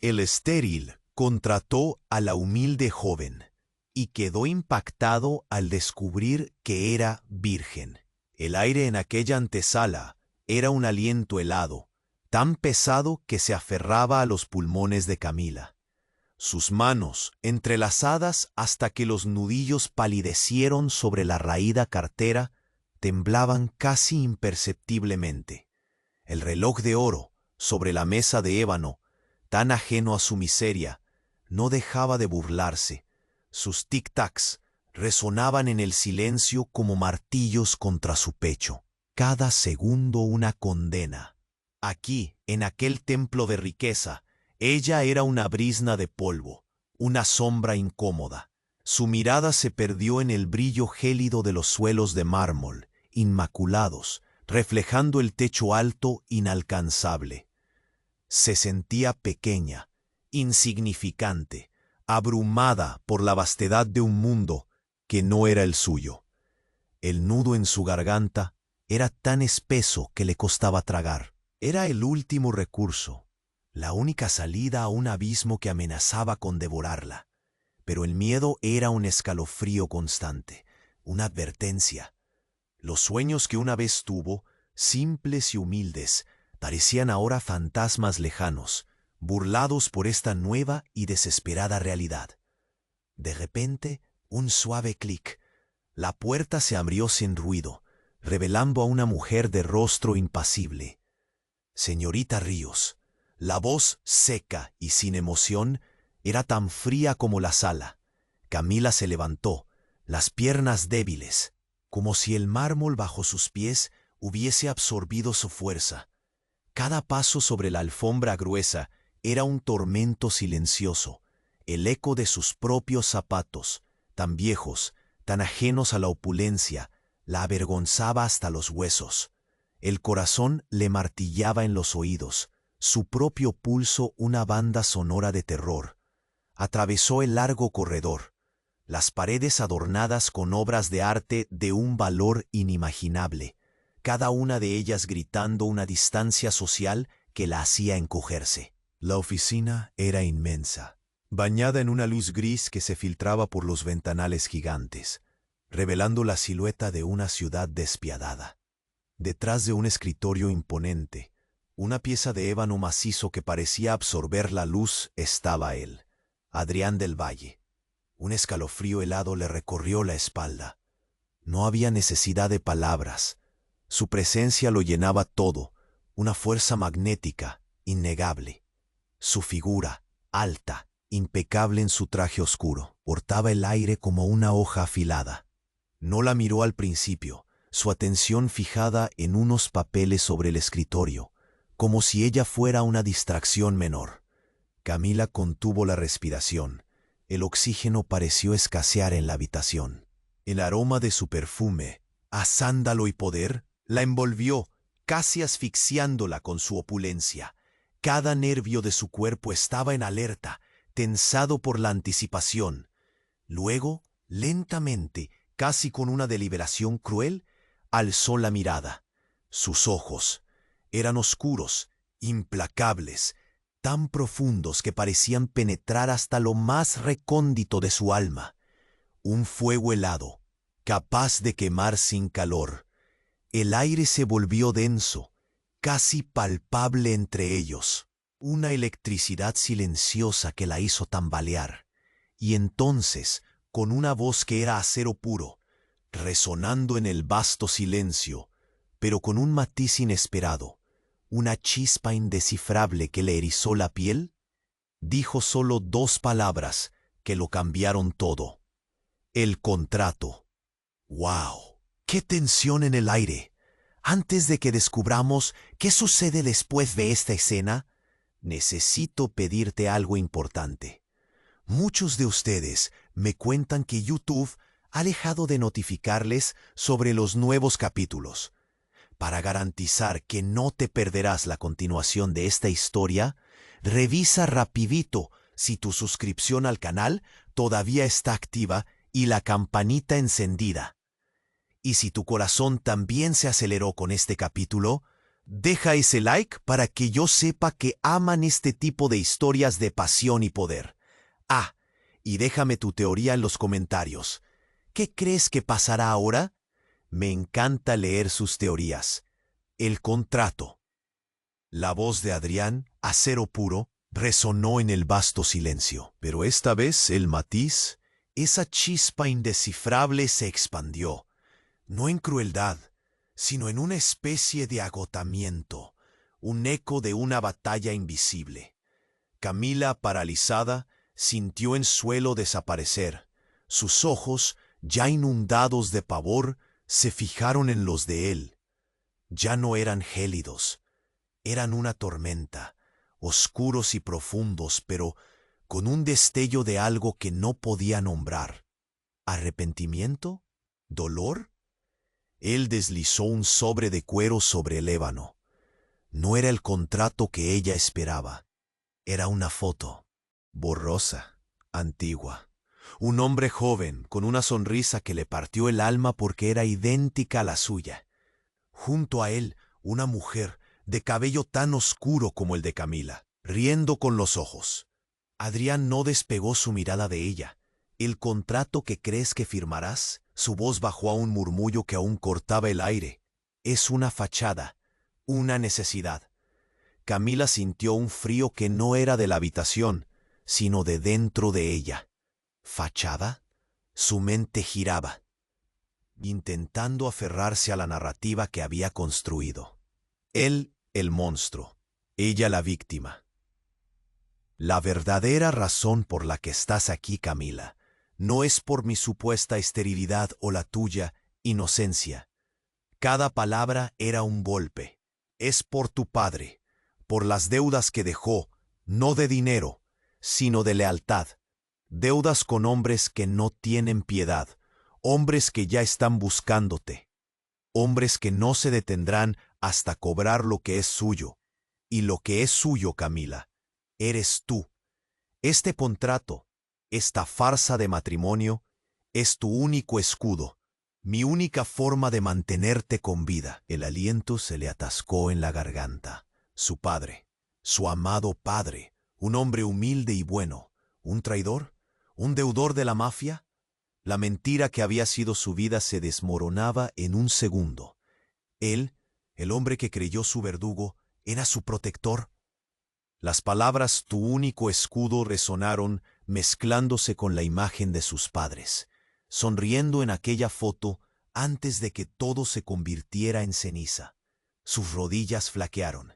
El estéril contrató a la humilde joven y quedó impactado al descubrir que era virgen. El aire en aquella antesala era un aliento helado, tan pesado que se aferraba a los pulmones de Camila. Sus manos, entrelazadas hasta que los nudillos palidecieron sobre la raída cartera, temblaban casi imperceptiblemente. El reloj de oro, sobre la mesa de ébano, tan ajeno a su miseria, no dejaba de burlarse. Sus tic-tacs resonaban en el silencio como martillos contra su pecho. Cada segundo una condena. Aquí, en aquel templo de riqueza, ella era una brizna de polvo, una sombra incómoda. Su mirada se perdió en el brillo gélido de los suelos de mármol, inmaculados, reflejando el techo alto, inalcanzable. Se sentía pequeña, insignificante, abrumada por la vastedad de un mundo que no era el suyo. El nudo en su garganta era tan espeso que le costaba tragar. Era el último recurso, la única salida a un abismo que amenazaba con devorarla. Pero el miedo era un escalofrío constante, una advertencia. Los sueños que una vez tuvo, simples y humildes, parecían ahora fantasmas lejanos, burlados por esta nueva y desesperada realidad. De repente, un suave clic. La puerta se abrió sin ruido, revelando a una mujer de rostro impasible. Señorita Ríos. La voz, seca y sin emoción, era tan fría como la sala. Camila se levantó, las piernas débiles, como si el mármol bajo sus pies hubiese absorbido su fuerza. Cada paso sobre la alfombra gruesa era un tormento silencioso, el eco de sus propios zapatos, tan viejos, tan ajenos a la opulencia, la avergonzaba hasta los huesos. El corazón le martillaba en los oídos, su propio pulso una banda sonora de terror. Atravesó el largo corredor, las paredes adornadas con obras de arte de un valor inimaginable, cada una de ellas gritando una distancia social que la hacía encogerse. La oficina era inmensa, bañada en una luz gris que se filtraba por los ventanales gigantes, revelando la silueta de una ciudad despiadada. Detrás de un escritorio imponente, una pieza de ébano macizo que parecía absorber la luz, estaba él, Adrián del Valle. Un escalofrío helado le recorrió la espalda. No había necesidad de palabras. Su presencia lo llenaba todo, una fuerza magnética, innegable. Su figura, alta, impecable en su traje oscuro, portaba el aire como una hoja afilada. No la miró al principio, su atención fijada en unos papeles sobre el escritorio, como si ella fuera una distracción menor. Camila contuvo la respiración. El oxígeno pareció escasear en la habitación. El aroma de su perfume, a sándalo y poder, la envolvió, casi asfixiándola con su opulencia. Cada nervio de su cuerpo estaba en alerta, tensado por la anticipación. Luego, lentamente, casi con una deliberación cruel, alzó la mirada. Sus ojos eran oscuros, implacables, tan profundos que parecían penetrar hasta lo más recóndito de su alma. Un fuego helado, capaz de quemar sin calor. El aire se volvió denso, casi palpable entre ellos. Una electricidad silenciosa que la hizo tambalear. Y entonces, con una voz que era acero puro, resonando en el vasto silencio, pero con un matiz inesperado, una chispa indescifrable que le erizó la piel, dijo solo dos palabras que lo cambiaron todo. El contrato. ¡Wow! ¡Qué tensión en el aire! Antes de que descubramos qué sucede después de esta escena, necesito pedirte algo importante. Muchos de ustedes me cuentan que YouTube ha dejado de notificarles sobre los nuevos capítulos. Para garantizar que no te perderás la continuación de esta historia, revisa rapidito si tu suscripción al canal todavía está activa y la campanita encendida. Y si tu corazón también se aceleró con este capítulo, Deja ese like para que yo sepa que aman este tipo de historias de pasión y poder. Ah, y déjame tu teoría en los comentarios. ¿Qué crees que pasará ahora? Me encanta leer sus teorías. El contrato. La voz de Adrián, acero puro, resonó en el vasto silencio. Pero esta vez el matiz, esa chispa indescifrable se expandió, no en crueldad, sino en una especie de agotamiento, un eco de una batalla invisible. Camila, paralizada, sintió el suelo desaparecer. Sus ojos, ya inundados de pavor, se fijaron en los de él. Ya no eran gélidos, eran una tormenta, oscuros y profundos, pero con un destello de algo que no podía nombrar. ¿Arrepentimiento? ¿Dolor? Él deslizó un sobre de cuero sobre el ébano. No era el contrato que ella esperaba. Era una foto, borrosa, antigua. Un hombre joven, con una sonrisa que le partió el alma porque era idéntica a la suya. Junto a él, una mujer, de cabello tan oscuro como el de Camila, riendo con los ojos. Adrián no despegó su mirada de ella. ¿El contrato que crees que firmarás? Su voz bajó a un murmullo que aún cortaba el aire. Es una fachada, una necesidad. Camila sintió un frío que no era de la habitación, sino de dentro de ella. ¿Fachada? Su mente giraba, intentando aferrarse a la narrativa que había construido. Él, el monstruo, ella la víctima. La verdadera razón por la que estás aquí, Camila, no es por mi supuesta esterilidad o la tuya, inocencia. Cada palabra era un golpe. Es por tu padre, por las deudas que dejó, no de dinero, sino de lealtad. Deudas con hombres que no tienen piedad, hombres que ya están buscándote, hombres que no se detendrán hasta cobrar lo que es suyo. Y lo que es suyo, Camila, eres tú. Este contrato, esta farsa de matrimonio, es tu único escudo, mi única forma de mantenerte con vida. El aliento se le atascó en la garganta. Su padre, su amado padre, un hombre humilde y bueno, un traidor, un deudor de la mafia. La mentira que había sido su vida se desmoronaba en un segundo. Él, el hombre que creyó su verdugo, era su protector. Las palabras «tu único escudo» resonaron mezclándose con la imagen de sus padres, sonriendo en aquella foto antes de que todo se convirtiera en ceniza. Sus rodillas flaquearon,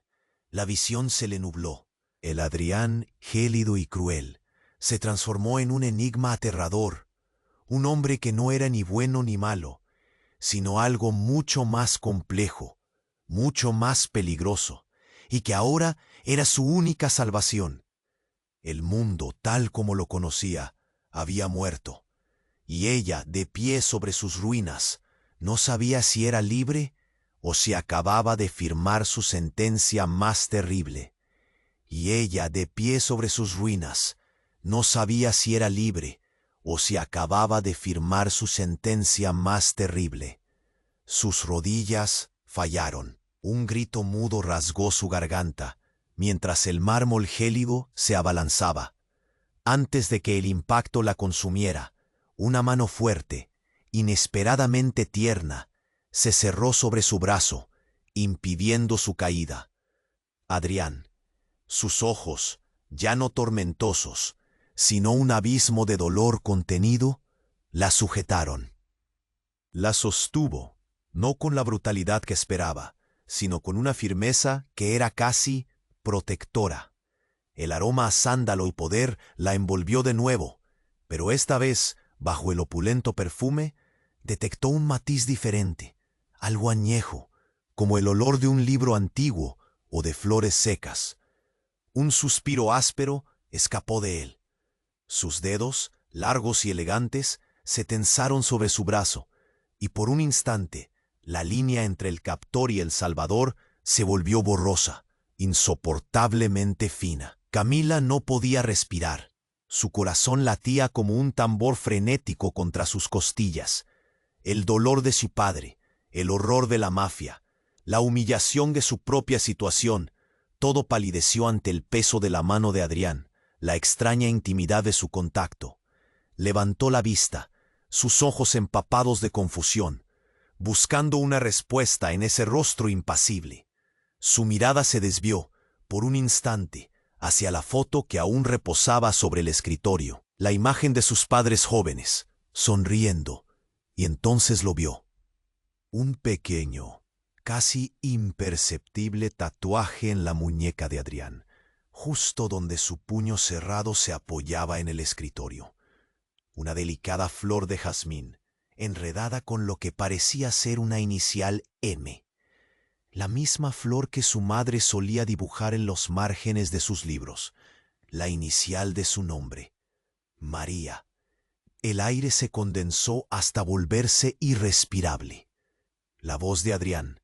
la visión se le nubló. El Adrián, gélido y cruel, se transformó en un enigma aterrador, un hombre que no era ni bueno ni malo, sino algo mucho más complejo, mucho más peligroso, y que ahora era su única salvación. El mundo, tal como lo conocía, había muerto, y ella, de pie sobre sus ruinas, no sabía si era libre o si acababa de firmar su sentencia más terrible. Y ella, de pie sobre sus ruinas, no sabía si era libre o si acababa de firmar su sentencia más terrible. Sus rodillas fallaron. Un grito mudo rasgó su garganta, mientras el mármol gélido se abalanzaba. Antes de que el impacto la consumiera, una mano fuerte, inesperadamente tierna, se cerró sobre su brazo, impidiendo su caída. Adrián, sus ojos, ya no tormentosos, sino un abismo de dolor contenido, la sujetaron. La sostuvo, no con la brutalidad que esperaba, sino con una firmeza que era casi protectora. El aroma a sándalo y poder la envolvió de nuevo, pero esta vez, bajo el opulento perfume, detectó un matiz diferente, algo añejo, como el olor de un libro antiguo o de flores secas. Un suspiro áspero escapó de él. Sus dedos, largos y elegantes, se tensaron sobre su brazo, y por un instante, la línea entre el captor y el salvador se volvió borrosa, insoportablemente fina. Camila no podía respirar. Su corazón latía como un tambor frenético contra sus costillas. El dolor de su padre, el horror de la mafia, la humillación de su propia situación, todo palideció ante el peso de la mano de Adrián, la extraña intimidad de su contacto. Levantó la vista, sus ojos empapados de confusión, buscando una respuesta en ese rostro impasible. Su mirada se desvió, por un instante, hacia la foto que aún reposaba sobre el escritorio, la imagen de sus padres jóvenes, sonriendo, y entonces lo vio. Un pequeño, casi imperceptible tatuaje en la muñeca de Adrián, justo donde su puño cerrado se apoyaba en el escritorio. Una delicada flor de jazmín, enredada con lo que parecía ser una inicial M. La misma flor que su madre solía dibujar en los márgenes de sus libros, la inicial de su nombre, María. El aire se condensó hasta volverse irrespirable. La voz de Adrián,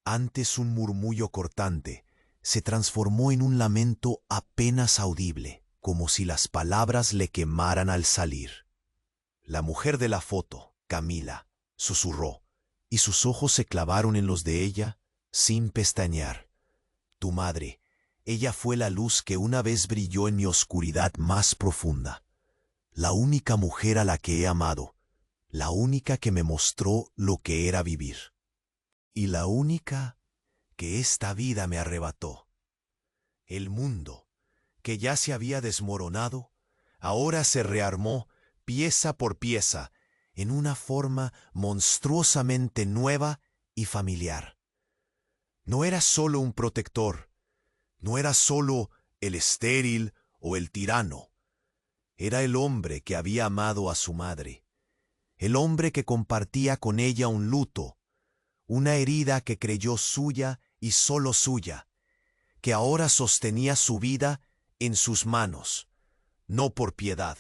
antes un murmullo cortante, se transformó en un lamento apenas audible, como si las palabras le quemaran al salir. La mujer de la foto, Camila, susurró, y sus ojos se clavaron en los de ella, sin pestañear. Tu madre, ella fue la luz que una vez brilló en mi oscuridad más profunda. La única mujer a la que he amado, la única que me mostró lo que era vivir. Y la única que esta vida me arrebató. El mundo, que ya se había desmoronado, ahora se rearmó pieza por pieza en una forma monstruosamente nueva y familiar. No era solo un protector, no era solo el estéril o el tirano. Era el hombre que había amado a su madre, el hombre que compartía con ella un luto, una herida que creyó suya y solo suya, que ahora sostenía su vida en sus manos, no por piedad,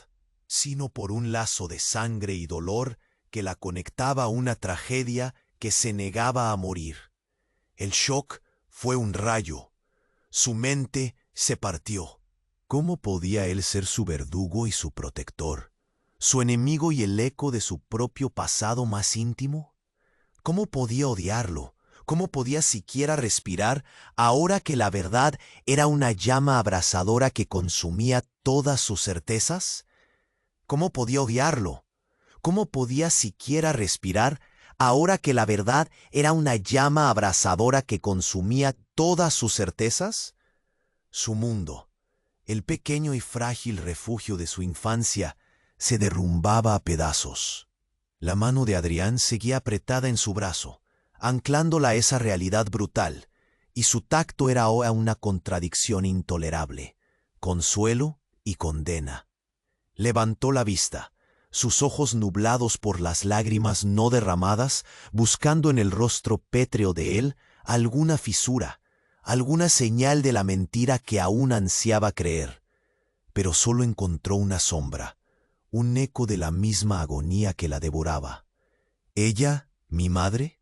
sino por un lazo de sangre y dolor que la conectaba a una tragedia que se negaba a morir. El shock fue un rayo. Su mente se partió. ¿Cómo podía él ser su verdugo y su protector, su enemigo y el eco de su propio pasado más íntimo? ¿Cómo podía odiarlo? ¿Cómo podía siquiera respirar ahora que la verdad era una llama abrasadora que consumía todas sus certezas? ¿Cómo podía odiarlo? ¿Cómo podía siquiera respirar ahora que la verdad era una llama abrasadora que consumía todas sus certezas? Su mundo, el pequeño y frágil refugio de su infancia, se derrumbaba a pedazos. La mano de Adrián seguía apretada en su brazo, anclándola a esa realidad brutal, y su tacto era ahora una contradicción intolerable, consuelo y condena. Levantó la vista, sus ojos nublados por las lágrimas no derramadas, buscando en el rostro pétreo de él alguna fisura, alguna señal de la mentira que aún ansiaba creer. Pero solo encontró una sombra, un eco de la misma agonía que la devoraba. ¿Ella, mi madre?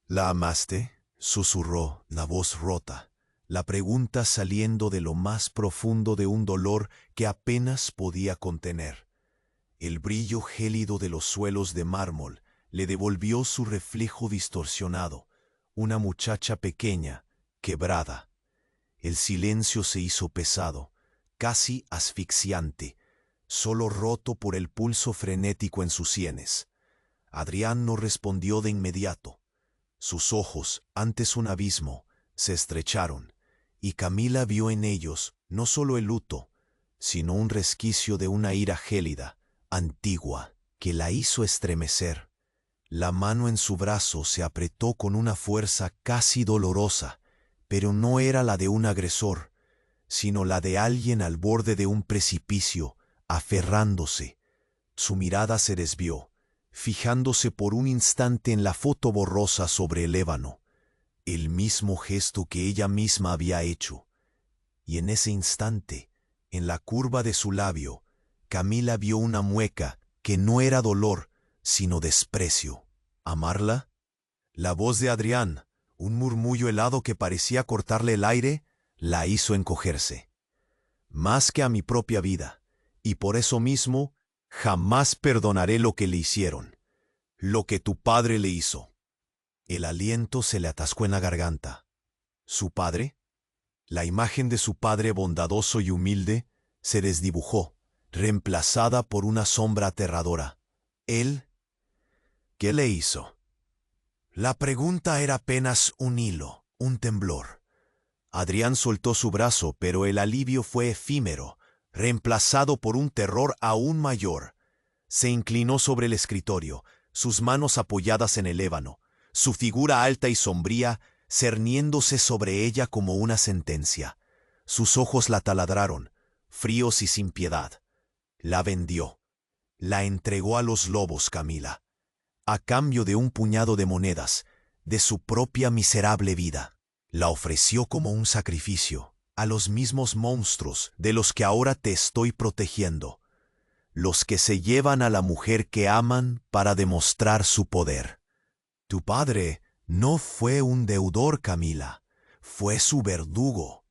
¿La amaste?, susurró la voz rota, la pregunta saliendo de lo más profundo de un dolor que apenas podía contener. El brillo gélido de los suelos de mármol le devolvió su reflejo distorsionado, una muchacha pequeña, quebrada. El silencio se hizo pesado, casi asfixiante, solo roto por el pulso frenético en sus sienes. Adrián no respondió de inmediato. Sus ojos, antes un abismo, se estrecharon, y Camila vio en ellos no solo el luto, sino un resquicio de una ira gélida, antigua, que la hizo estremecer. La mano en su brazo se apretó con una fuerza casi dolorosa, pero no era la de un agresor, sino la de alguien al borde de un precipicio, aferrándose. Su mirada se desvió, fijándose por un instante en la foto borrosa sobre el ébano, el mismo gesto que ella misma había hecho. Y en ese instante, en la curva de su labio, Camila vio una mueca que no era dolor, sino desprecio. ¿Amarla? La voz de Adrián, un murmullo helado que parecía cortarle el aire, la hizo encogerse. Más que a mi propia vida, y por eso mismo, jamás perdonaré lo que le hicieron, lo que tu padre le hizo. El aliento se le atascó en la garganta. ¿Su padre? La imagen de su padre bondadoso y humilde se desdibujó, reemplazada por una sombra aterradora. ¿Él? ¿Qué le hizo? La pregunta era apenas un hilo, un temblor. Adrián soltó su brazo, pero el alivio fue efímero, reemplazado por un terror aún mayor. Se inclinó sobre el escritorio, sus manos apoyadas en el ébano, su figura alta y sombría cerniéndose sobre ella como una sentencia. Sus ojos la taladraron, fríos y sin piedad. La vendió. La entregó a los lobos, Camila, a cambio de un puñado de monedas, de su propia miserable vida. La ofreció como un sacrificio a los mismos monstruos de los que ahora te estoy protegiendo, los que se llevan a la mujer que aman para demostrar su poder. Tu padre no fue un deudor, Camila, fue su verdugo.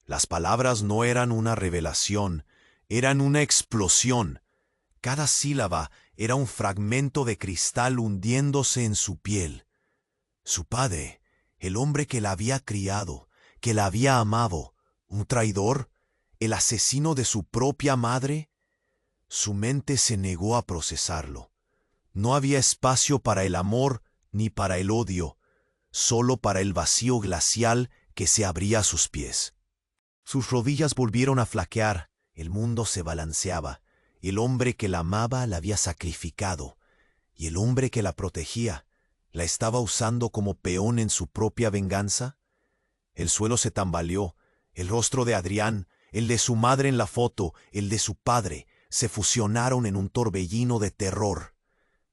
Las palabras no eran una revelación, eran una explosión. Cada sílaba era un fragmento de cristal hundiéndose en su piel. Su padre, el hombre que la había criado, que la había amado, un traidor, el asesino de su propia madre. Su mente se negó a procesarlo. No había espacio para el amor ni para el odio, solo para el vacío glacial que se abría a sus pies. Sus rodillas volvieron a flaquear, el mundo se balanceaba. El hombre que la amaba la había sacrificado, y el hombre que la protegía la estaba usando como peón en su propia venganza. El suelo se tambaleó, el rostro de Adrián, el de su madre en la foto, el de su padre, se fusionaron en un torbellino de terror.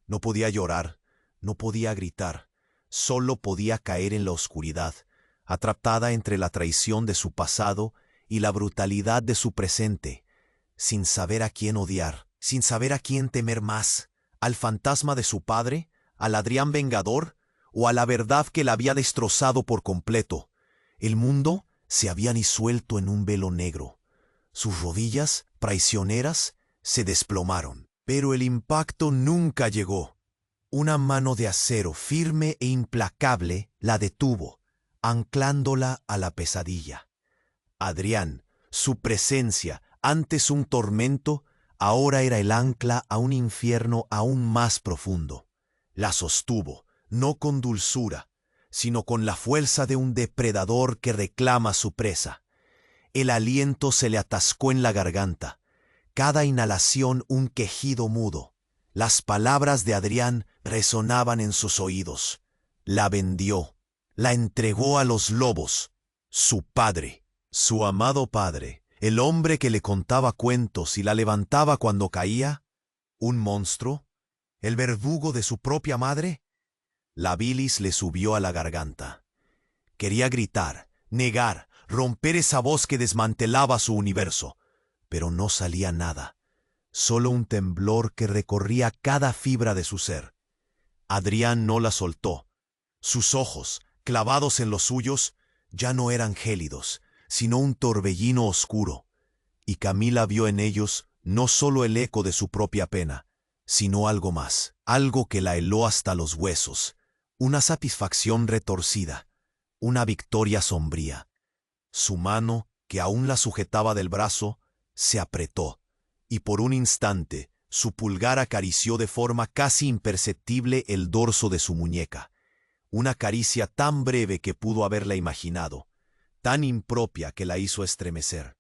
No podía llorar, no podía gritar, solo podía caer en la oscuridad, atrapada entre la traición de su pasado y la brutalidad de su presente, sin saber a quién odiar, sin saber a quién temer más, al fantasma de su padre, al Adrián vengador, o a la verdad que la había destrozado por completo. El mundo se había disuelto en un velo negro. Sus rodillas, traicioneras, se desplomaron. Pero el impacto nunca llegó. Una mano de acero firme e implacable la detuvo, anclándola a la pesadilla. Adrián, su presencia, antes un tormento, ahora era el ancla a un infierno aún más profundo. La sostuvo, no con dulzura, sino con la fuerza de un depredador que reclama su presa. El aliento se le atascó en la garganta, cada inhalación un quejido mudo. Las palabras de Adrián resonaban en sus oídos. La vendió, la entregó a los lobos, su padre, su amado padre, el hombre que le contaba cuentos y la levantaba cuando caía. ¿Un monstruo? ¿El verdugo de su propia madre? La bilis le subió a la garganta. Quería gritar, negar, romper esa voz que desmantelaba su universo, pero no salía nada, solo un temblor que recorría cada fibra de su ser. Adrián no la soltó. Sus ojos, clavados en los suyos, ya no eran gélidos, sino un torbellino oscuro, y Camila vio en ellos no solo el eco de su propia pena, sino algo más, algo que la heló hasta los huesos, una satisfacción retorcida, una victoria sombría. Su mano, que aún la sujetaba del brazo, se apretó, y por un instante su pulgar acarició de forma casi imperceptible el dorso de su muñeca. Una caricia tan breve que pudo haberla imaginado, tan impropia que la hizo estremecer.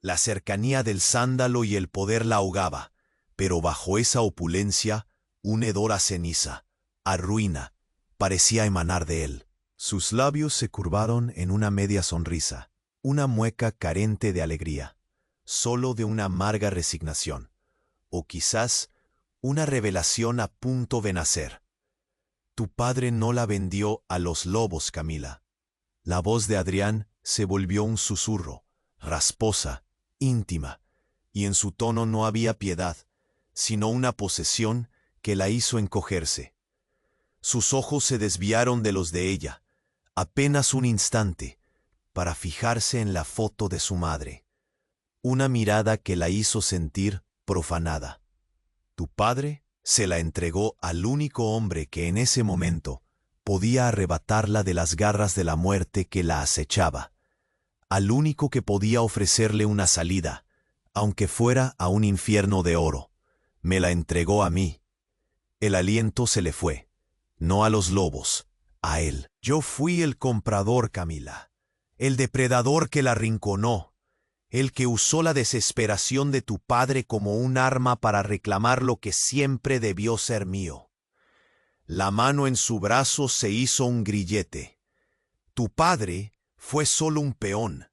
La cercanía del sándalo y el poder la ahogaba, pero bajo esa opulencia, un hedor a ceniza, a ruina, parecía emanar de él. Sus labios se curvaron en una media sonrisa, una mueca carente de alegría, solo de una amarga resignación, o quizás una revelación a punto de nacer. Tu padre no la vendió a los lobos, Camila. La voz de Adrián se volvió un susurro, rasposa, íntima, y en su tono no había piedad, sino una posesión que la hizo encogerse. Sus ojos se desviaron de los de ella, apenas un instante, para fijarse en la foto de su madre. Una mirada que la hizo sentir profanada. Tu padre se la entregó al único hombre que en ese momento podía arrebatarla de las garras de la muerte que la acechaba. Al único que podía ofrecerle una salida, aunque fuera a un infierno de oro, me la entregó a mí. El aliento se le fue, no a los lobos, a él. Yo fui el comprador, Camila, el depredador que la arrinconó, el que usó la desesperación de tu padre como un arma para reclamar lo que siempre debió ser mío. La mano en su brazo se hizo un grillete. Tu padre fue solo un peón,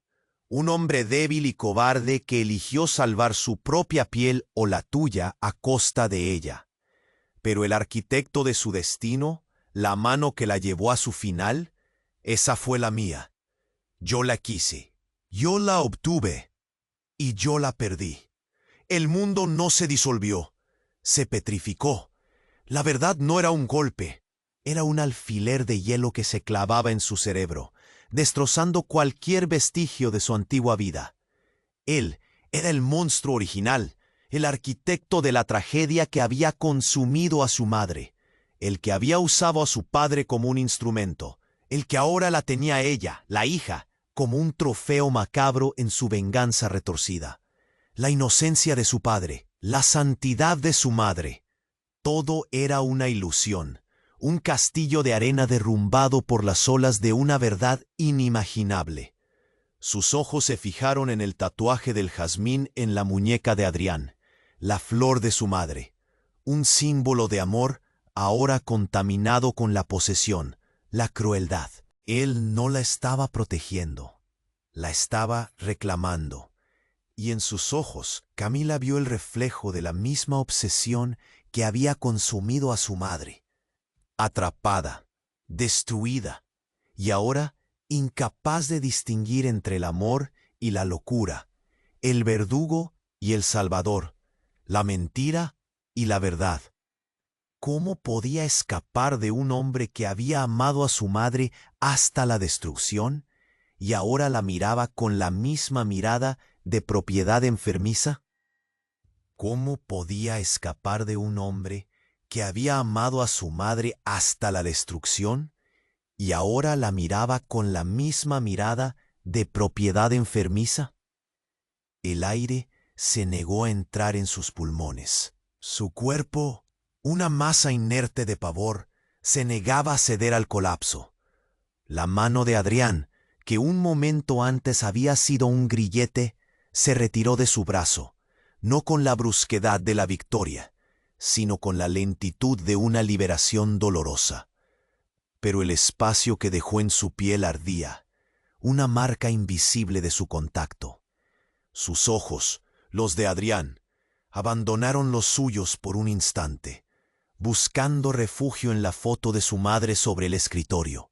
un hombre débil y cobarde que eligió salvar su propia piel o la tuya a costa de ella. Pero el arquitecto de su destino, la mano que la llevó a su final, esa fue la mía. Yo la quise, yo la obtuve y yo la perdí. El mundo no se disolvió, se petrificó. La verdad no era un golpe, era un alfiler de hielo que se clavaba en su cerebro, destrozando cualquier vestigio de su antigua vida. Él era el monstruo original, el arquitecto de la tragedia que había consumido a su madre, el que había usado a su padre como un instrumento, el que ahora la tenía ella, la hija, como un trofeo macabro en su venganza retorcida. La inocencia de su padre, la santidad de su madre, todo era una ilusión, un castillo de arena derrumbado por las olas de una verdad inimaginable. Sus ojos se fijaron en el tatuaje del jazmín en la muñeca de Adrián, la flor de su madre, un símbolo de amor ahora contaminado con la posesión, la crueldad. Él no la estaba protegiendo, la estaba reclamando. Y en sus ojos Camila vio el reflejo de la misma obsesión que había consumido a su madre. Atrapada, destruida, y ahora incapaz de distinguir entre el amor y la locura, el verdugo y el salvador, la mentira y la verdad. ¿Cómo podía escapar de un hombre que había amado a su madre hasta la destrucción y ahora la miraba con la misma mirada de propiedad enfermiza? ¿Cómo podía escapar de un hombre que había amado a su madre hasta la destrucción y ahora la miraba con la misma mirada de propiedad enfermiza? El aire se negó a entrar en sus pulmones. Su cuerpo, una masa inerte de pavor, se negaba a ceder al colapso. La mano de Adrián, que un momento antes había sido un grillete, se retiró de su brazo, no con la brusquedad de la victoria, sino con la lentitud de una liberación dolorosa. Pero el espacio que dejó en su piel ardía, una marca invisible de su contacto. Sus ojos, los de Adrián, abandonaron los suyos por un instante, buscando refugio en la foto de su madre sobre el escritorio.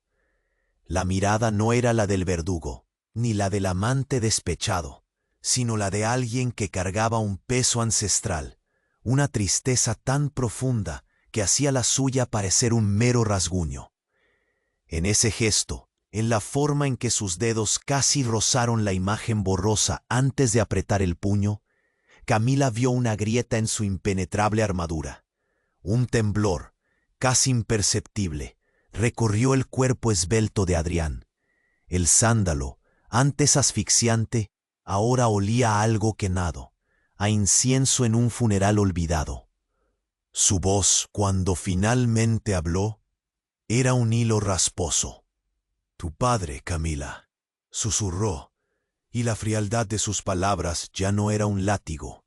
La mirada no era la del verdugo, ni la del amante despechado, sino la de alguien que cargaba un peso ancestral, una tristeza tan profunda que hacía la suya parecer un mero rasguño. En ese gesto, en la forma en que sus dedos casi rozaron la imagen borrosa antes de apretar el puño, Camila vio una grieta en su impenetrable armadura. Un temblor, casi imperceptible, recorrió el cuerpo esbelto de Adrián. El sándalo, antes asfixiante, ahora olía a algo quemado, a incienso en un funeral olvidado. Su voz, cuando finalmente habló, era un hilo rasposo. «Tu padre, Camila», susurró, y la frialdad de sus palabras ya no era un látigo,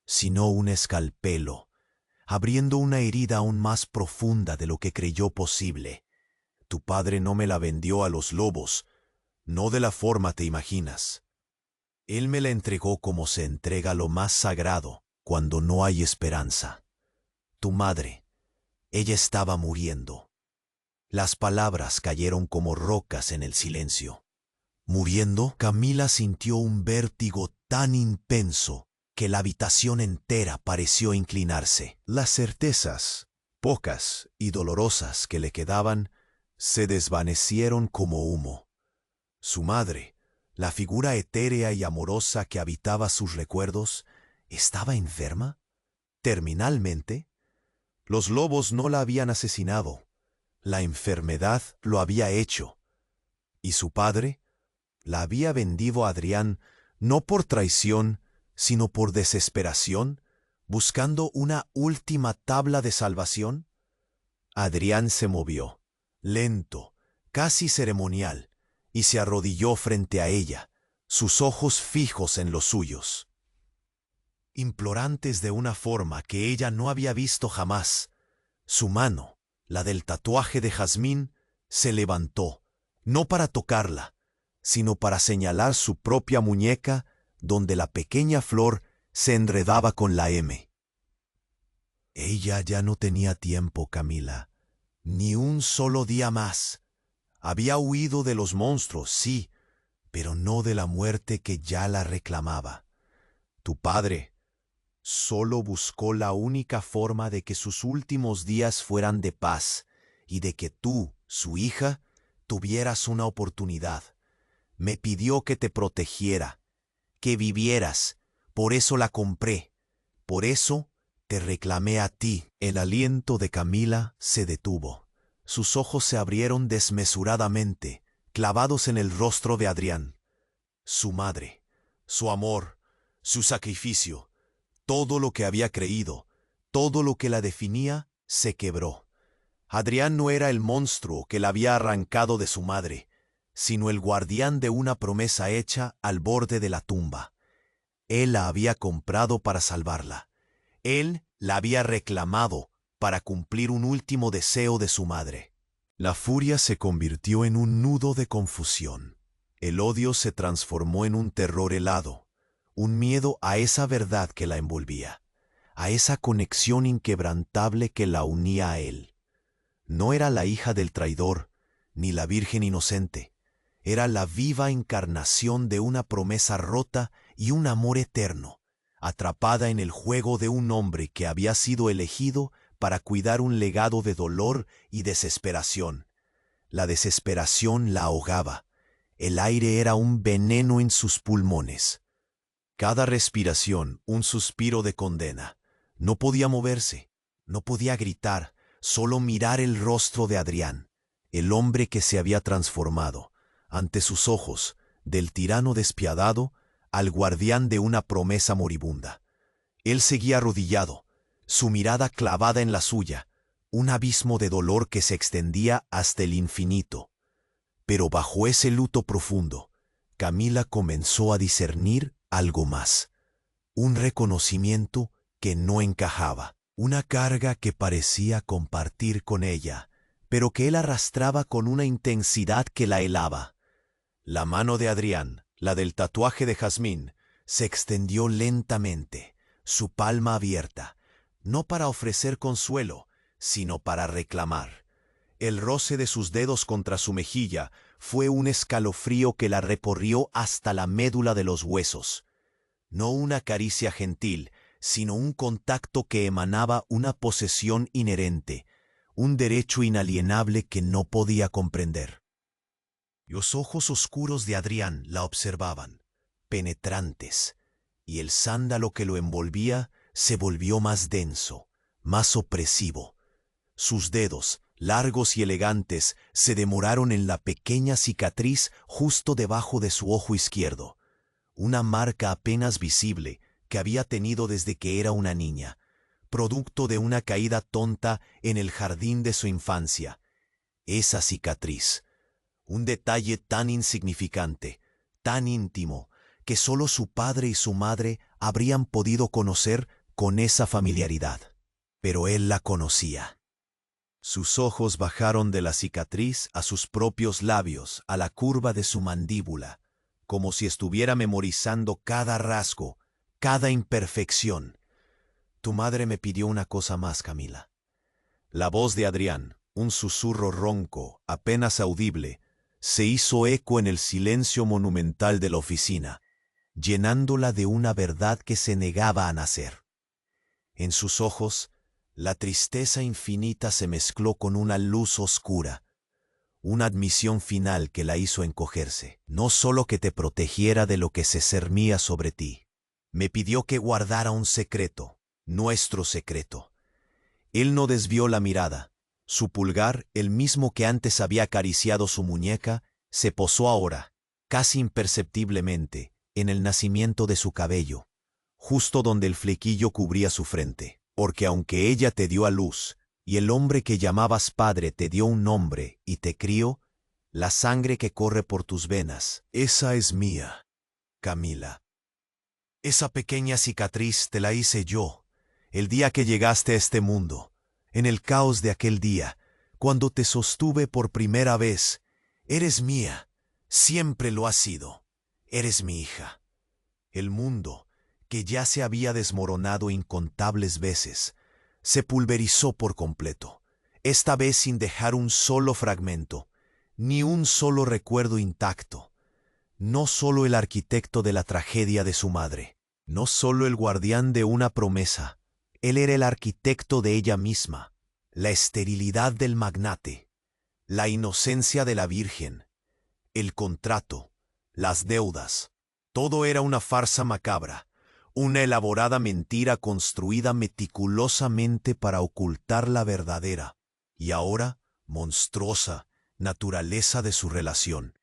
sino un escalpelo, abriendo una herida aún más profunda de lo que creyó posible. «Tu padre no me la vendió a los lobos, no de la forma te imaginas. Él me la entregó como se entrega lo más sagrado cuando no hay esperanza. Tu madre, ella estaba muriendo». Las palabras cayeron como rocas en el silencio. Muriendo, Camila sintió un vértigo tan intenso que la habitación entera pareció inclinarse. Las certezas, pocas y dolorosas que le quedaban, se desvanecieron como humo. Su madre, la figura etérea y amorosa que habitaba sus recuerdos, ¿estaba enferma? ¿Terminalmente? Los lobos no la habían asesinado. La enfermedad lo había hecho, y su padre la había vendido a Adrián no por traición, sino por desesperación, buscando una última tabla de salvación. Adrián se movió, lento, casi ceremonial, y se arrodilló frente a ella, sus ojos fijos en los suyos, implorantes de una forma que ella no había visto jamás. Su mano, la del tatuaje de jazmín, se levantó, no para tocarla, sino para señalar su propia muñeca donde la pequeña flor se enredaba con la M. Ella ya no tenía tiempo, Camila, ni un solo día más. Había huido de los monstruos, sí, pero no de la muerte que ya la reclamaba. Tu padre solo buscó la única forma de que sus últimos días fueran de paz y de que tú, su hija, tuvieras una oportunidad. Me pidió que te protegiera, que vivieras, por eso la compré, por eso te reclamé a ti. El aliento de Camila se detuvo. Sus ojos se abrieron desmesuradamente, clavados en el rostro de Adrián. Su madre, su amor, su sacrificio, todo lo que había creído, todo lo que la definía, se quebró. Adrián no era el monstruo que la había arrancado de su madre, sino el guardián de una promesa hecha al borde de la tumba. Él la había comprado para salvarla. Él la había reclamado para cumplir un último deseo de su madre. La furia se convirtió en un nudo de confusión. El odio se transformó en un terror helado, un miedo a esa verdad que la envolvía, a esa conexión inquebrantable que la unía a él. No era la hija del traidor, ni la virgen inocente. Era la viva encarnación de una promesa rota y un amor eterno, atrapada en el juego de un hombre que había sido elegido para cuidar un legado de dolor y desesperación. La desesperación la ahogaba. El aire era un veneno en sus pulmones. Cada respiración, un suspiro de condena. No podía moverse, no podía gritar, solo mirar el rostro de Adrián, el hombre que se había transformado, ante sus ojos, del tirano despiadado al guardián de una promesa moribunda. Él seguía arrodillado, su mirada clavada en la suya, un abismo de dolor que se extendía hasta el infinito. Pero bajo ese luto profundo, Camila comenzó a discernir algo más, un reconocimiento que no encajaba, una carga que parecía compartir con ella, pero que él arrastraba con una intensidad que la helaba. La mano de Adrián, la del tatuaje de jazmín, se extendió lentamente, su palma abierta, no para ofrecer consuelo, sino para reclamar. El roce de sus dedos contra su mejilla fue un escalofrío que la recorrió hasta la médula de los huesos. No una caricia gentil, sino un contacto que emanaba una posesión inherente, un derecho inalienable que no podía comprender. Los ojos oscuros de Adrián la observaban, penetrantes, y el sándalo que lo envolvía se volvió más denso, más opresivo. Sus dedos, largos y elegantes, se demoraron en la pequeña cicatriz justo debajo de su ojo izquierdo, una marca apenas visible que había tenido desde que era una niña, producto de una caída tonta en el jardín de su infancia. Esa cicatriz, un detalle tan insignificante, tan íntimo, que solo su padre y su madre habrían podido conocer con esa familiaridad. Pero él la conocía. Sus ojos bajaron de la cicatriz a sus propios labios, a la curva de su mandíbula, como si estuviera memorizando cada rasgo, cada imperfección. Tu madre me pidió una cosa más, Camila. La voz de Adrián, un susurro ronco, apenas audible, se hizo eco en el silencio monumental de la oficina, llenándola de una verdad que se negaba a nacer. En sus ojos, la tristeza infinita se mezcló con una luz oscura, una admisión final que la hizo encogerse. No solo que te protegiera de lo que se cernía sobre ti, me pidió que guardara un secreto, nuestro secreto. Él no desvió la mirada, Su pulgar, el mismo que antes había acariciado su muñeca, se posó ahora, casi imperceptiblemente, en el nacimiento de su cabello, justo donde el flequillo cubría su frente. Porque aunque ella te dio a luz, y el hombre que llamabas padre te dio un nombre y te crió, la sangre que corre por tus venas, esa es mía, Camila. Esa pequeña cicatriz te la hice yo, el día que llegaste a este mundo, en el caos de aquel día, cuando te sostuve por primera vez. Eres mía, siempre lo has sido. Eres mi hija. El mundo, que ya se había desmoronado incontables veces, se pulverizó por completo, esta vez sin dejar un solo fragmento, ni un solo recuerdo intacto. No solo el arquitecto de la tragedia de su madre, no solo el guardián de una promesa, él era el arquitecto de ella misma, la esterilidad del magnate, la inocencia de la virgen, el contrato, las deudas. Todo era una farsa macabra, una elaborada mentira construida meticulosamente para ocultar la verdadera, y ahora, monstruosa, naturaleza de su relación.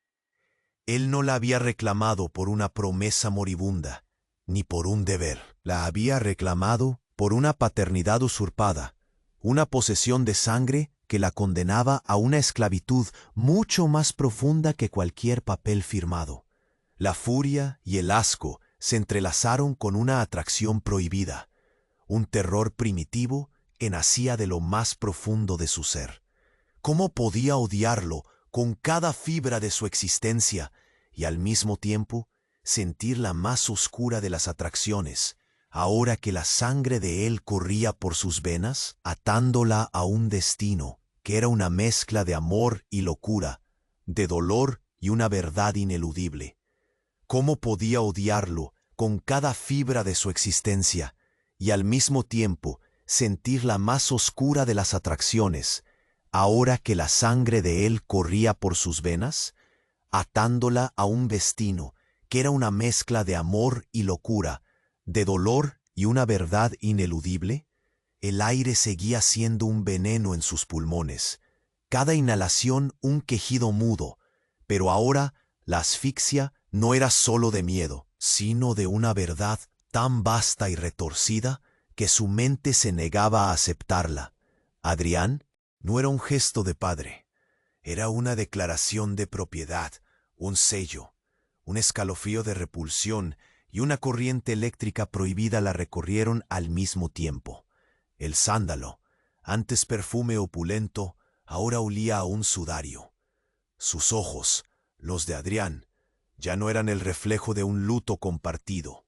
Él no la había reclamado por una promesa moribunda, ni por un deber. La había reclamado por una paternidad usurpada, una posesión de sangre que la condenaba a una esclavitud mucho más profunda que cualquier papel firmado. La furia y el asco se entrelazaron con una atracción prohibida, un terror primitivo que nacía de lo más profundo de su ser. ¿Cómo podía odiarlo con cada fibra de su existencia y al mismo tiempo sentir la más oscura de las atracciones, ahora que la sangre de él corría por sus venas, atándola a un destino que era una mezcla de amor y locura, de dolor y una verdad ineludible? ¿Cómo podía odiarlo con cada fibra de su existencia y al mismo tiempo sentir la más oscura de las atracciones, ahora que la sangre de él corría por sus venas, atándola a un destino que era una mezcla de amor y locura, de dolor y una verdad ineludible? El aire seguía siendo un veneno en sus pulmones, cada inhalación un quejido mudo, pero ahora la asfixia no era solo de miedo, sino de una verdad tan vasta y retorcida que su mente se negaba a aceptarla. Adrián no era un gesto de padre, era una declaración de propiedad, un sello, un escalofrío de repulsión y una corriente eléctrica prohibida la recorrieron al mismo tiempo. El sándalo, antes perfume opulento, ahora olía a un sudario. Sus ojos, los de Adrián, ya no eran el reflejo de un luto compartido.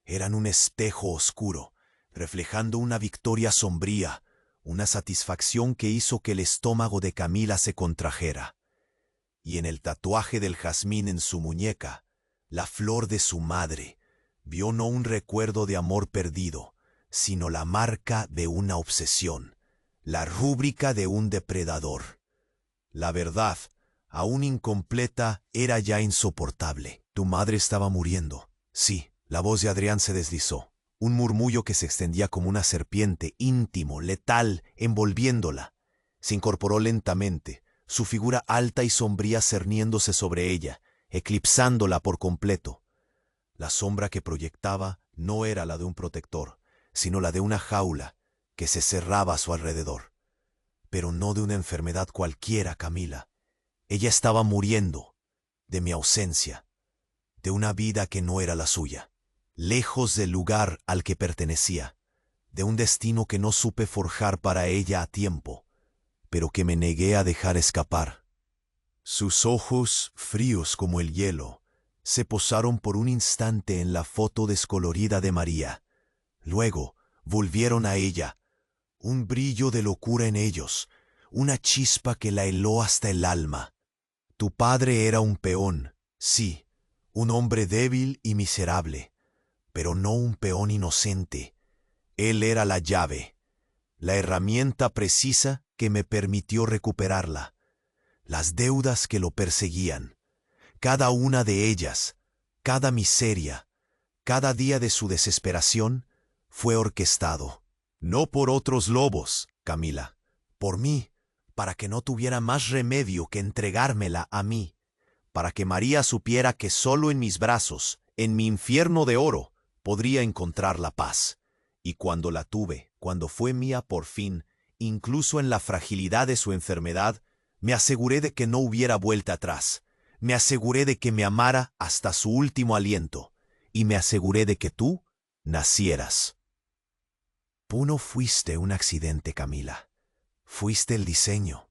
Eran un espejo oscuro, reflejando una victoria sombría, una satisfacción que hizo que el estómago de Camila se contrajera. Y en el tatuaje del jazmín en su muñeca, la flor de su madre, vio no un recuerdo de amor perdido, sino la marca de una obsesión, la rúbrica de un depredador. La verdad, aún incompleta, era ya insoportable. Tu madre estaba muriendo. Sí, la voz de Adrián se deslizó. Un murmullo que se extendía como una serpiente, íntimo, letal, envolviéndola. Se incorporó lentamente, su figura alta y sombría cerniéndose sobre ella, eclipsándola por completo. La sombra que proyectaba no era la de un protector, sino la de una jaula que se cerraba a su alrededor. Pero no de una enfermedad cualquiera, Camila. Ella estaba muriendo de mi ausencia, de una vida que no era la suya, lejos del lugar al que pertenecía, de un destino que no supe forjar para ella a tiempo, pero que me negué a dejar escapar. Sus ojos, fríos como el hielo, se posaron por un instante en la foto descolorida de María. Luego volvieron a ella, un brillo de locura en ellos, una chispa que la heló hasta el alma. Tu padre era un peón, sí, un hombre débil y miserable, pero no un peón inocente. Él era la llave, la herramienta precisa que me permitió recuperarla. Las deudas que lo perseguían, cada una de ellas, cada miseria, cada día de su desesperación, fue orquestado. No por otros lobos, Camila, por mí, para que no tuviera más remedio que entregármela a mí, para que María supiera que solo en mis brazos, en mi infierno de oro, podría encontrar la paz. Y cuando la tuve, cuando fue mía por fin, incluso en la fragilidad de su enfermedad, me aseguré de que no hubiera vuelta atrás. Me aseguré de que me amara hasta su último aliento. Y me aseguré de que tú nacieras. Tú no fuiste un accidente, Camila. Fuiste el diseño,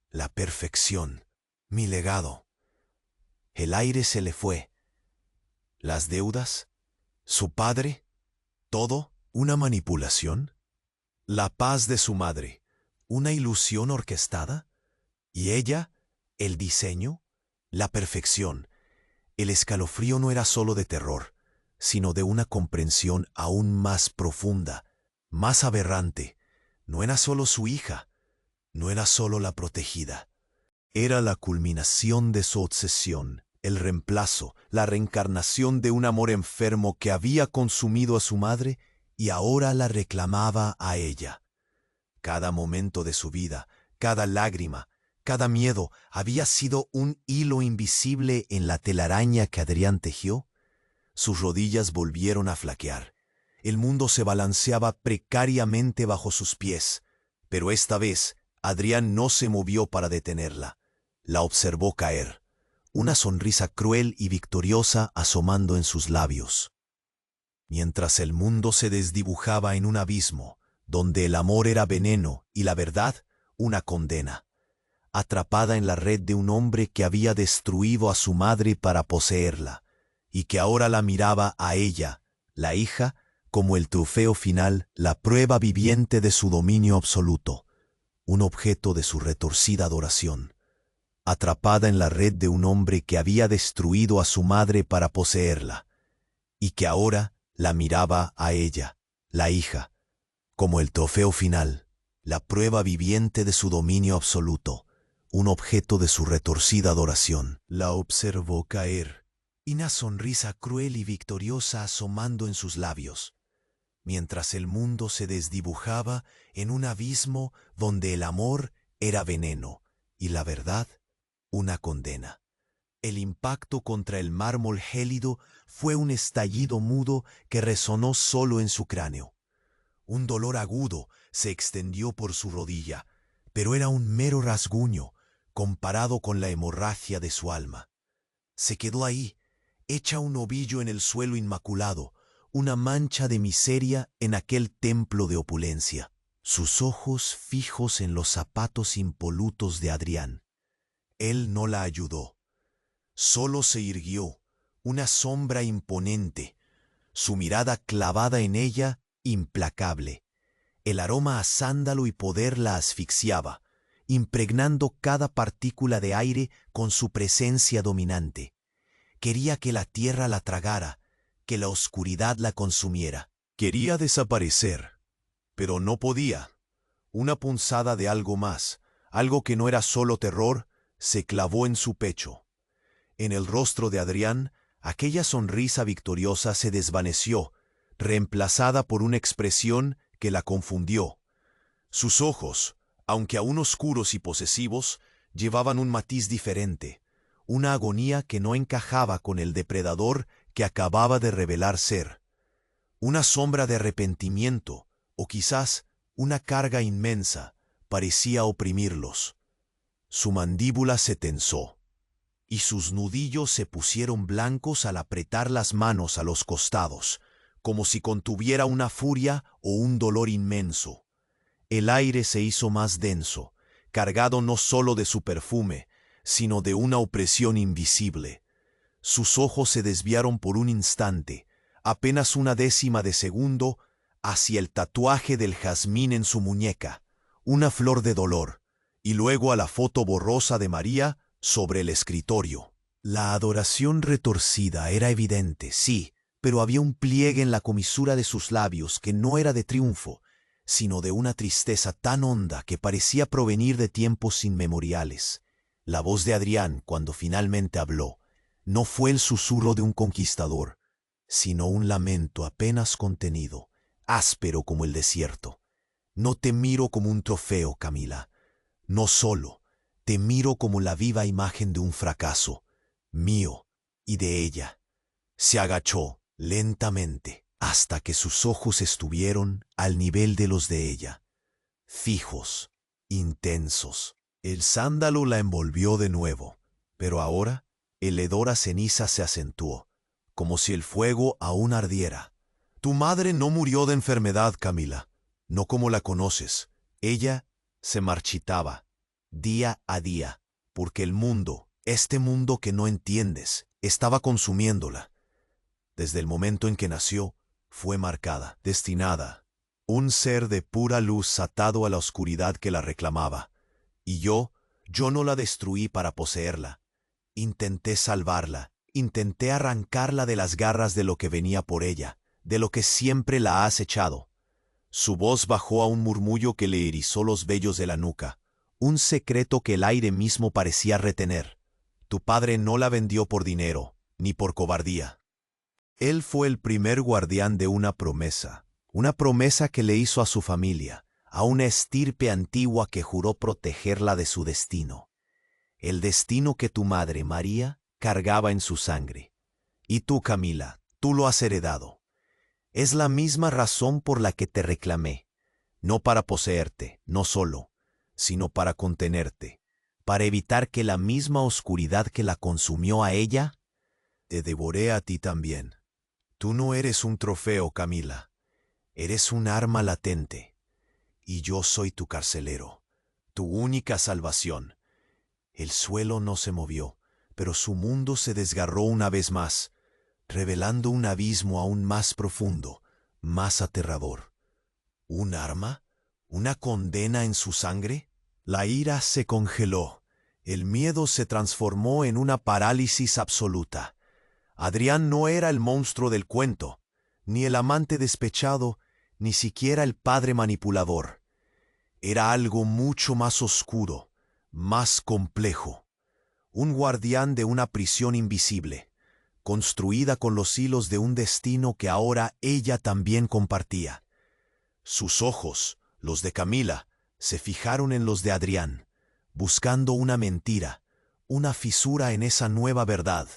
la perfección, mi legado. El aire se le fue. Las deudas, su padre, todo una manipulación. La paz de su madre, una ilusión orquestada. Y ella, el diseño, la perfección. El escalofrío no era solo de terror, sino de una comprensión aún más profunda, más aberrante. No era solo su hija, no era solo la protegida. Era la culminación de su obsesión, el reemplazo, la reencarnación de un amor enfermo que había consumido a su madre y ahora la reclamaba a ella. Cada momento de su vida, cada lágrima, cada miedo había sido un hilo invisible en la telaraña que Adrián tejió. Sus rodillas volvieron a flaquear. El mundo se balanceaba precariamente bajo sus pies, pero esta vez Adrián no se movió para detenerla. La observó caer, una sonrisa cruel y victoriosa asomando en sus labios. Mientras el mundo se desdibujaba en un abismo, donde el amor era veneno y la verdad una condena, atrapada en la red de un hombre que había destruido a su madre para poseerla, y que ahora la miraba a ella, la hija, como el trofeo final, la prueba viviente de su dominio absoluto, un objeto de su retorcida adoración, atrapada en la red de un hombre que había destruido a su madre para poseerla, y que ahora la miraba a ella, la hija, como el trofeo final, la prueba viviente de su dominio absoluto, un objeto de su retorcida adoración. La observó caer, y una sonrisa cruel y victoriosa asomando en sus labios, mientras el mundo se desdibujaba en un abismo donde el amor era veneno y la verdad una condena. El impacto contra el mármol gélido fue un estallido mudo que resonó solo en su cráneo. Un dolor agudo se extendió por su rodilla, pero era un mero rasguño comparado con la hemorragia de su alma. Se quedó ahí, hecha un ovillo en el suelo inmaculado, una mancha de miseria en aquel templo de opulencia, sus ojos fijos en los zapatos impolutos de Adrián. Él no la ayudó. Solo se irguió, una sombra imponente, su mirada clavada en ella, implacable. El aroma a sándalo y poder la asfixiaba, impregnando cada partícula de aire con su presencia dominante. Quería que la tierra la tragara, que la oscuridad la consumiera. Quería desaparecer, pero no podía. Una punzada de algo más, algo que no era solo terror, se clavó en su pecho. En el rostro de Adrián, aquella sonrisa victoriosa se desvaneció, reemplazada por una expresión que la confundió. Sus ojos, aunque aún oscuros y posesivos, llevaban un matiz diferente, una agonía que no encajaba con el depredador que acababa de revelar ser. Una sombra de arrepentimiento, o quizás una carga inmensa, parecía oprimirlos. Su mandíbula se tensó, y sus nudillos se pusieron blancos al apretar las manos a los costados, como si contuviera una furia o un dolor inmenso. El aire se hizo más denso, cargado no solo de su perfume, sino de una opresión invisible. Sus ojos se desviaron por un instante, apenas una décima de segundo, hacia el tatuaje del jazmín en su muñeca, una flor de dolor, y luego a la foto borrosa de María sobre el escritorio. La adoración retorcida era evidente, sí, pero había un pliegue en la comisura de sus labios que no era de triunfo, sino de una tristeza tan honda que parecía provenir de tiempos inmemoriales. La voz de Adrián, cuando finalmente habló, no fue el susurro de un conquistador, sino un lamento apenas contenido, áspero como el desierto. No te miro como un trofeo, Camila. No solo, te miro como la viva imagen de un fracaso, mío y de ella. Se agachó lentamente hasta que sus ojos estuvieron al nivel de los de ella, fijos, intensos. El sándalo la envolvió de nuevo, pero ahora el hedor a ceniza se acentuó, como si el fuego aún ardiera. Tu madre no murió de enfermedad, Camila, no como la conoces. Ella se marchitaba, día a día, porque el mundo, este mundo que no entiendes, estaba consumiéndola. Desde el momento en que nació, fue marcada, destinada, un ser de pura luz atado a la oscuridad que la reclamaba. Y yo no la destruí para poseerla. Intenté salvarla, intenté arrancarla de las garras de lo que venía por ella, de lo que siempre la ha acechado. Su voz bajó a un murmullo que le erizó los vellos de la nuca, un secreto que el aire mismo parecía retener. Tu padre no la vendió por dinero, ni por cobardía. Él fue el primer guardián de una promesa que le hizo a su familia, a una estirpe antigua que juró protegerla de su destino. El destino que tu madre, María, cargaba en su sangre. Y tú, Camila, tú lo has heredado. Es la misma razón por la que te reclamé, no para poseerte, no solo, sino para contenerte, para evitar que la misma oscuridad que la consumió a ella, te devoré a ti también. Tú no eres un trofeo, Camila, eres un arma latente, y yo soy tu carcelero, tu única salvación. El suelo no se movió, pero su mundo se desgarró una vez más, revelando un abismo aún más profundo, más aterrador. ¿Un arma? ¿Una condena en su sangre? La ira se congeló, el miedo se transformó en una parálisis absoluta. Adrián no era el monstruo del cuento, ni el amante despechado, ni siquiera el padre manipulador. Era algo mucho más oscuro, más complejo. Un guardián de una prisión invisible, construida con los hilos de un destino que ahora ella también compartía. Sus ojos, los de Camila, se fijaron en los de Adrián, buscando una mentira, una fisura en esa nueva verdad,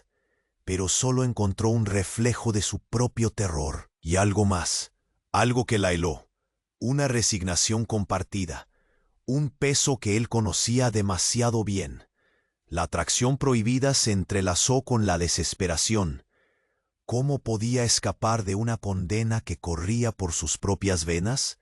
pero solo encontró un reflejo de su propio terror y algo más, algo que la heló, una resignación compartida, un peso que él conocía demasiado bien. La atracción prohibida se entrelazó con la desesperación. ¿Cómo podía escapar de una condena que corría por sus propias venas?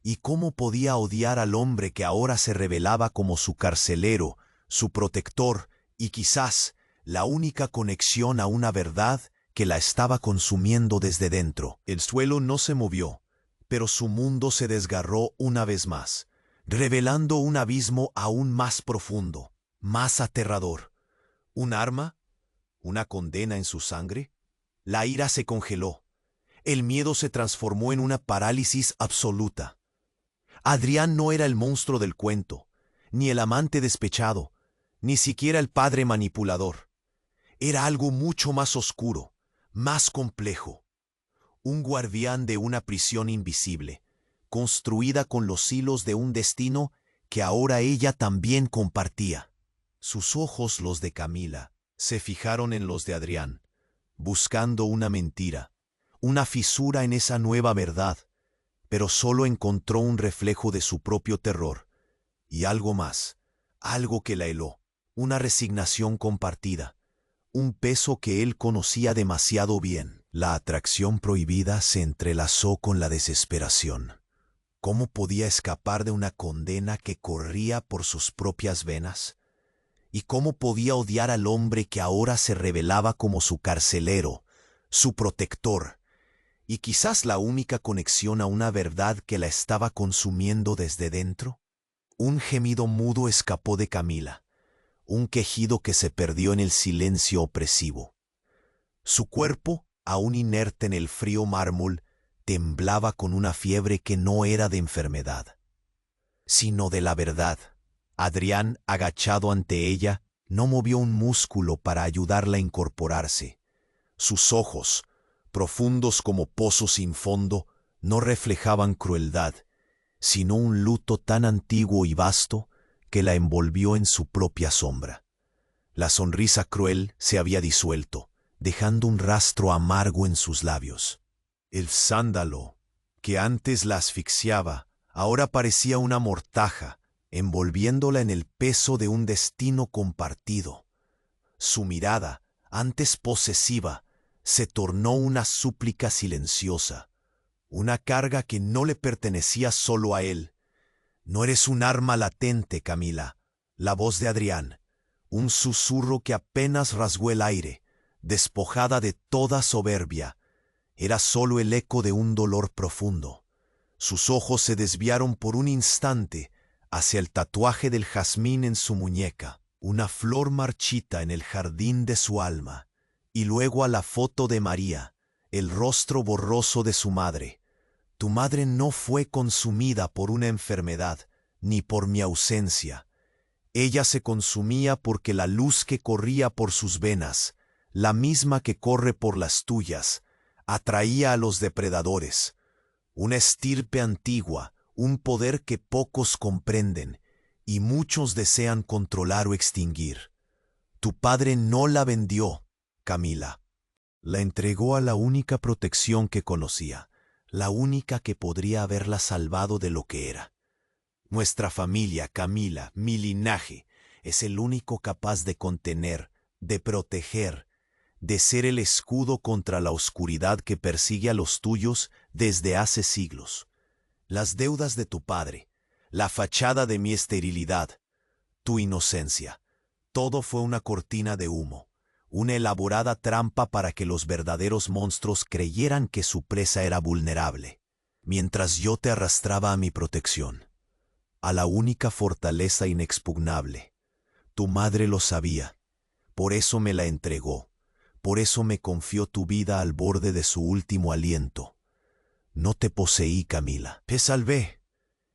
¿Y cómo podía odiar al hombre que ahora se revelaba como su carcelero, su protector y quizás la única conexión a una verdad que la estaba consumiendo desde dentro? El suelo no se movió, pero su mundo se desgarró una vez más, revelando un abismo aún más profundo, más aterrador. ¿Un arma? ¿Una condena en su sangre? La ira se congeló. El miedo se transformó en una parálisis absoluta. Adrián no era el monstruo del cuento, ni el amante despechado, ni siquiera el padre manipulador. Era algo mucho más oscuro, más complejo. Un guardián de una prisión invisible, construida con los hilos de un destino que ahora ella también compartía. Sus ojos, los de Camila, se fijaron en los de Adrián, buscando una mentira, una fisura en esa nueva verdad, pero solo encontró un reflejo de su propio terror, y algo más, algo que la heló, una resignación compartida, un peso que él conocía demasiado bien. La atracción prohibida se entrelazó con la desesperación. ¿Cómo podía escapar de una condena que corría por sus propias venas? ¿Y cómo podía odiar al hombre que ahora se revelaba como su carcelero, su protector, y quizás la única conexión a una verdad que la estaba consumiendo desde dentro? Un gemido mudo escapó de Camila, un quejido que se perdió en el silencio opresivo. Su cuerpo, aún inerte en el frío mármol, temblaba con una fiebre que no era de enfermedad, sino de la verdad. Adrián, agachado ante ella, no movió un músculo para ayudarla a incorporarse. Sus ojos, profundos como pozos sin fondo, no reflejaban crueldad, sino un luto tan antiguo y vasto que la envolvió en su propia sombra. La sonrisa cruel se había disuelto, dejando un rastro amargo en sus labios. El sándalo, que antes la asfixiaba, ahora parecía una mortaja, envolviéndola en el peso de un destino compartido. Su mirada, antes posesiva, se tornó una súplica silenciosa, una carga que no le pertenecía solo a él. No eres un arma latente, Camila. La voz de Adrián, un susurro que apenas rasgó el aire, despojada de toda soberbia, era solo el eco de un dolor profundo. Sus ojos se desviaron por un instante hacia el tatuaje del jazmín en su muñeca, una flor marchita en el jardín de su alma, y luego a la foto de María, el rostro borroso de su madre. Tu madre no fue consumida por una enfermedad, ni por mi ausencia. Ella se consumía porque la luz que corría por sus venas, la misma que corre por las tuyas, atraía a los depredadores. Una estirpe antigua, un poder que pocos comprenden y muchos desean controlar o extinguir. Tu padre no la vendió, Camila. La entregó a la única protección que conocía, la única que podría haberla salvado de lo que era. Nuestra familia, Camila, mi linaje, es el único capaz de contener, de proteger, de ser el escudo contra la oscuridad que persigue a los tuyos desde hace siglos. Las deudas de tu padre, la fachada de mi esterilidad, tu inocencia, todo fue una cortina de humo, una elaborada trampa para que los verdaderos monstruos creyeran que su presa era vulnerable, mientras yo te arrastraba a mi protección, a la única fortaleza inexpugnable. Tu madre lo sabía, por eso me la entregó, por eso me confió tu vida al borde de su último aliento. No te poseí, Camila, te salvé.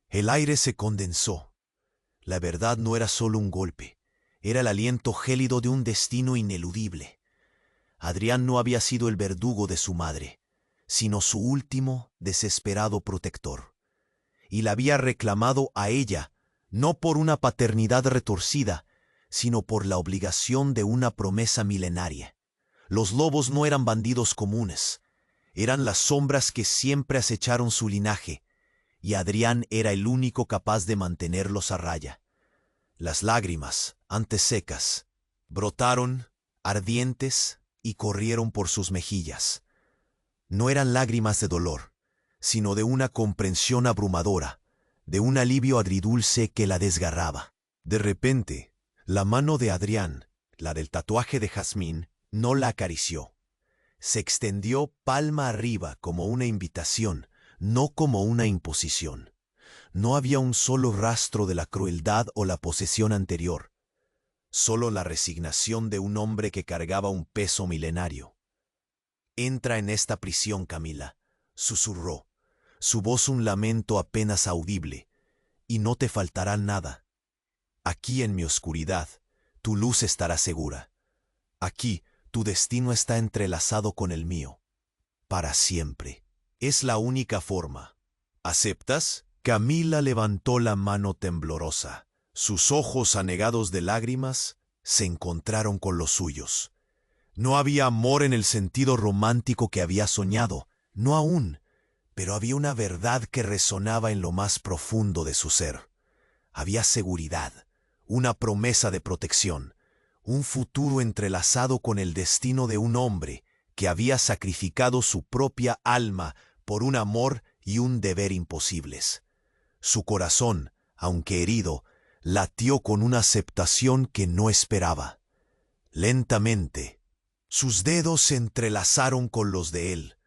El aire se condensó. La verdad no era solo un golpe, era el aliento gélido de un destino ineludible. Adrián no había sido el verdugo de su madre, sino su último, desesperado protector. Y la había reclamado a ella, no por una paternidad retorcida, sino por la obligación de una promesa milenaria. Los lobos no eran bandidos comunes, eran las sombras que siempre acecharon su linaje, y Adrián era el único capaz de mantenerlos a raya. Las lágrimas, antes secas, brotaron, ardientes, y corrieron por sus mejillas. No eran lágrimas de dolor, sino de una comprensión abrumadora, de un alivio agridulce que la desgarraba. De repente, la mano de Adrián, la del tatuaje de jazmín, no la acarició. Se extendió palma arriba como una invitación, no como una imposición. No había un solo rastro de la crueldad o la posesión anterior, solo la resignación de un hombre que cargaba un peso milenario. Entra en esta prisión, Camila, susurró, su voz un lamento apenas audible, y no te faltará nada. Aquí en mi oscuridad, tu luz estará segura. Aquí, tu destino está entrelazado con el mío, para siempre. Es la única forma. ¿Aceptas? Camila levantó la mano temblorosa. Sus ojos anegados de lágrimas se encontraron con los suyos. No había amor en el sentido romántico que había soñado, no aún, pero había una verdad que resonaba en lo más profundo de su ser. Había seguridad, una promesa de protección, un futuro entrelazado con el destino de un hombre que había sacrificado su propia alma por un amor y un deber imposibles. Su corazón, aunque herido, latió con una aceptación que no esperaba. Lentamente, sus dedos se entrelazaron con los de él,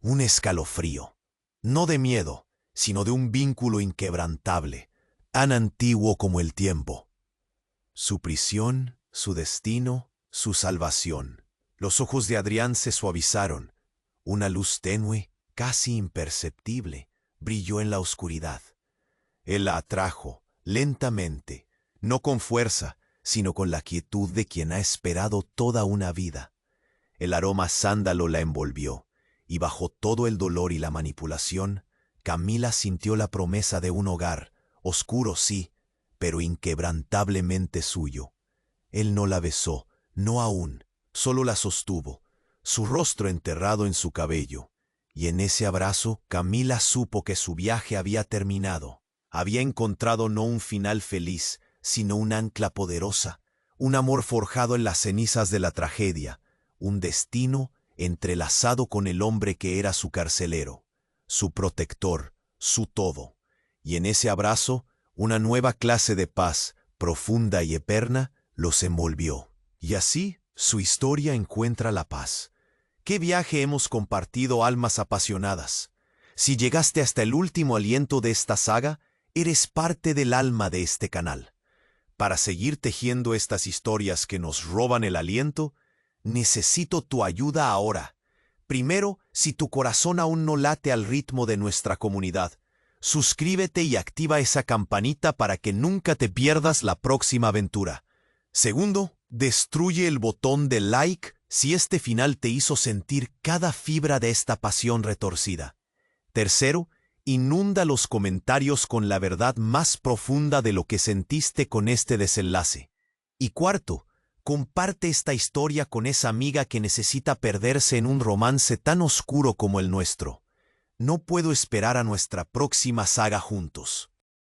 un escalofrío, no de miedo, sino de un vínculo inquebrantable, tan antiguo como el tiempo. Su prisión, su destino, su salvación. Los ojos de Adrián se suavizaron. Una luz tenue, casi imperceptible, brilló en la oscuridad. Él la atrajo, lentamente, no con fuerza, sino con la quietud de quien ha esperado toda una vida. El aroma sándalo la envolvió, y bajo todo el dolor y la manipulación, Camila sintió la promesa de un hogar, oscuro sí, pero inquebrantablemente suyo. Él no la besó, no aún, solo la sostuvo, su rostro enterrado en su cabello. Y en ese abrazo, Camila supo que su viaje había terminado. Había encontrado no un final feliz, sino un ancla poderosa, un amor forjado en las cenizas de la tragedia, un destino entrelazado con el hombre que era su carcelero, su protector, su todo. Y en ese abrazo, una nueva clase de paz, profunda y eterna, los envolvió. Y así, su historia encuentra la paz. ¿Qué viaje hemos compartido, almas apasionadas? Si llegaste hasta el último aliento de esta saga, eres parte del alma de este canal. Para seguir tejiendo estas historias que nos roban el aliento, necesito tu ayuda ahora. Primero, si tu corazón aún no late al ritmo de nuestra comunidad, suscríbete y activa esa campanita para que nunca te pierdas la próxima aventura. Segundo, destruye el botón de like si este final te hizo sentir cada fibra de esta pasión retorcida. Tercero, inunda los comentarios con la verdad más profunda de lo que sentiste con este desenlace. Y cuarto, comparte esta historia con esa amiga que necesita perderse en un romance tan oscuro como el nuestro. No puedo esperar a nuestra próxima saga juntos.